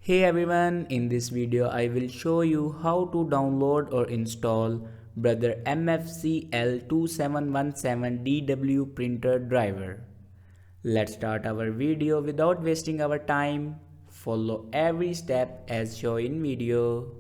Hey everyone, in this video I will show you how to download or install brother MFC L2717DW printer driver. Let's start our video without wasting our time. Follow every step as shown in video.